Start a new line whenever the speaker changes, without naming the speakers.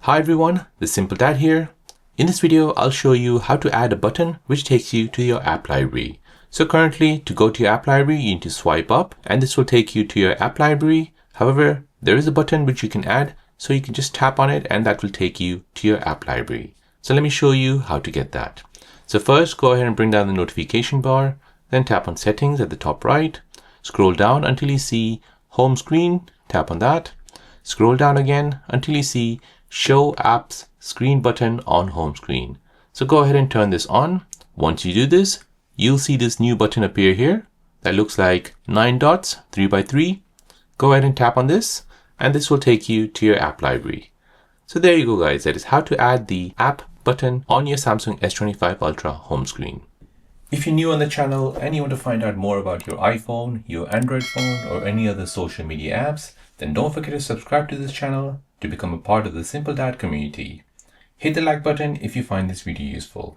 Hi everyone, this is Simple Dad here. In this video, I'll show you how to add a button which takes you to your app library. So currently, to go to your app library, you need to swipe up and this will take you to your app library. However, there is a button which you can add, so you can just tap on it and that will take you to your app library. So let me show you how to get that. So first, go ahead and bring down the notification bar, then tap on settings at the top right, scroll down until you see home screen, tap on that, scroll down again until you see show apps screen button on home screen. So go ahead and turn this on. Once you do this, you'll see this new button appear here that looks like 9 dots, 3 by 3. Go ahead and tap on this and this will take you to your app library. So there you go guys, that is how to add the app button on your Samsung S25 Ultra home screen. If you're new on the channel and you want to find out more about your iPhone, your Android phone or any other social media apps, then don't forget to subscribe to this channel to become a part of the Simple Dad community. Hit the like button if you find this video useful.